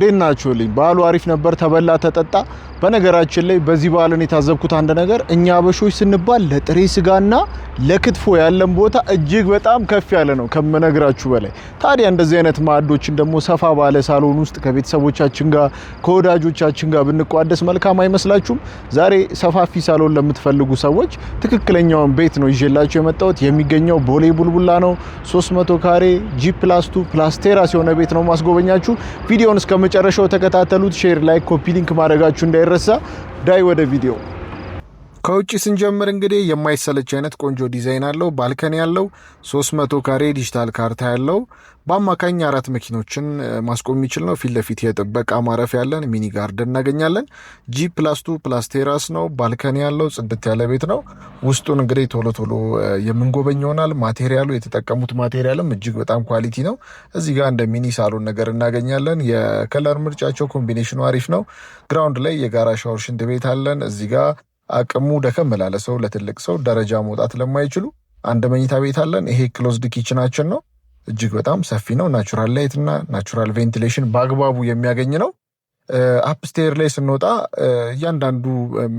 ደናቹልኝ ባሉ አሪፍ ነበር ተበላ ተጠጣ በነገራችን ላይ በዚህ ባልን የታዘብኩት አንድ ነገር እኛ አበሾች ስንባል ለጥሬ ስጋና ለክትፎ ያለን ቦታ እጅግ በጣም ከፍ ያለ ነው ከመነግራችሁ በላይ ታዲያ እንደዚህ አይነት ማዕዶችን ደግሞ ሰፋ ባለ ሳሎን ውስጥ ከቤተሰቦቻችን ጋር ከወዳጆቻችን ጋር ብንቋደስ መልካም አይመስላችሁም ዛሬ ሰፋፊ ሳሎን ለምትፈልጉ ሰዎች ትክክለኛውን ቤት ነው ይዤላችሁ የመጣሁት የሚገኘው ቦሌ ቡልቡላ ነው 300 ካሬ G+2 ፕላስ ቴራስ የሆነ ቤት ነው ማስጎበኛችሁ ቪዲዮውን እስከ መጨረሻው ተከታተሉት ሼር ላይክ ኮፒ ሊንክ ማድረጋችሁ እንዳይረሳ ዳይ ወደ ቪዲዮ ከውጪ ስንጀምር እንግዲህ የማይሰለች አይነት ቆንጆ ዲዛይን አለው ባልከኒ ያለው 300 ካሬ ዲጂታል ካርታ ያለው በአማካኝ 4 መኪኖችን ማስቆም የሚችል ነው ፊት ለፊት የጥበቃ ማረፊያ ያለን ሚኒ ጋርደን እናገኛለን G+2 ፕላስ ቴራስ ነው ባልከኒ ያለው ጽድት ያለ ቤት ነው ውስጡን እንግዲህ ቶሎ የምንጎበኝ ይሆናል ማቴሪያሉ የተጠቀሙት ማቴሪያልም እጅግ በጣም ኳሊቲ ነው እዚህ ጋር እንደ ሚኒ ሳሎን ነገር እናገኛለን የከለር ምርጫቸው ኮምቢኔሽኑ አሪፍ ነው ግራውንድ ላይ የጋራ ሻወር ሽንት ቤት አለን እዚህ ጋር አቅሙ ደከም ላለ ሰው ለትልቅ ሰው ደረጃ መውጣት ለማይችሉ አንድ መኝታ ቤት አለን ይሄ ክሎዝድ ኪችናችን ነው እጅግ በጣም ሰፊ ነው ናቹራል ላይት እና ናቹራል ቬንቲሌሽን በአግባቡ የሚያገኝ ነው አፕስቴር ላይ ስንወጣ እያንዳንዱ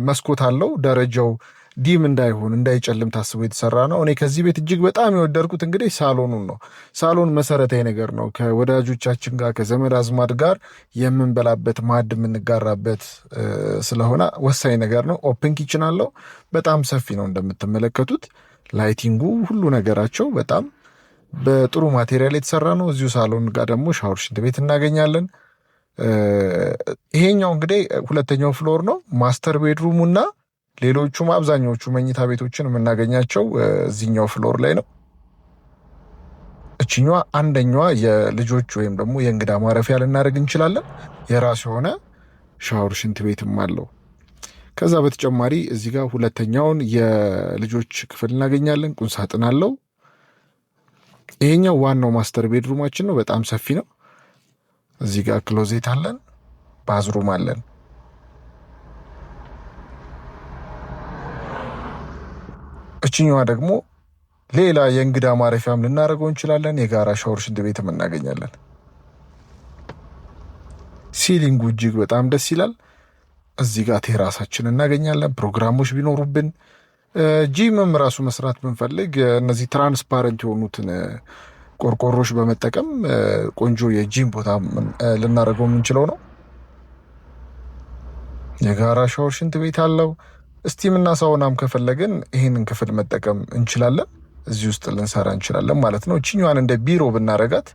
መስኮት አለው ደረጃው ዲም እንዳይሆን እንዳይጨልም ታስቦ የተሰራ ነው እኔ ከዚህ ቤት እጅግ በጣም የወደድኩት እንግዲህ ሳሎኑን ነው ሳሎን መሰረታዊ ነገር ነው ከወዳጆቻችን ጋር ከዘመድ አዝማድ ጋር የምንበላበት ማዕድ የምንጋራበት ስለሆነ ወሳኝ ነገር ነው ኦፕን ኪችን አለው በጣም ሰፊ ነው እንደምትመለከቱት ላይቲንጉ ሁሉ ነገራቸው በጣም በጥሩ ማቴሪያል የተሰራ ነው እዚሁ ሳሎን ጋር ደግሞ ሻወር ሽንት ቤት እናገኛለን ይሄኛው እንግዲህ ሁለተኛው ፍሎር ነው ማስተር ቤድሩሙና ሌሎቹም አብዛኞቹ መኝታ ቤቶችን የምናገኛቸው እዚህኛው ፍሎር ላይ ነው እቺኛዋ አንደኛዋ የልጆች ወይም ደግሞ የእንግዳ ማረፊያ ልናደርግ እንችላለን የራሱ የሆነ ሻወር ሽንት ቤትም አለው ከዛ በተጨማሪ እዚህ ጋር ሁለተኛውን የልጆች ክፍል እናገኛለን ቁም ሳጥን አለው ይሄኛው ዋናው ማስተር ቤድሩማችን ነው በጣም ሰፊ ነው እዚህ ጋር ክሎዜት አለን ባዝሩም አለን እቺኛዋ ደግሞ ሌላ የእንግዳ ማረፊያም ልናደርገው እንችላለን የጋራ ሻወር ሽንት ቤትም እናገኛለን ሲሊንጉ እጅግ በጣም ደስ ይላል እዚህ ጋር ቴራሳችን እናገኛለን ፕሮግራሞች ቢኖሩብን ጂምም ራሱ መስራት ብንፈልግ እነዚህ ትራንስፓረንት የሆኑትን ቆርቆሮች በመጠቀም ቆንጆ የጂም ቦታ ልናደርገው የምንችለው ነው የጋራ ሻወር ሽንት ቤት አለው ስቲም እና ሳውናም ከፈለግን ይሄንን ክፍል መጠቀም እንችላለን እዚህ ውስጥ ልንሰራ እንችላለን ማለት ነው እቺኛዋን እንደ ቢሮ ብናረጋት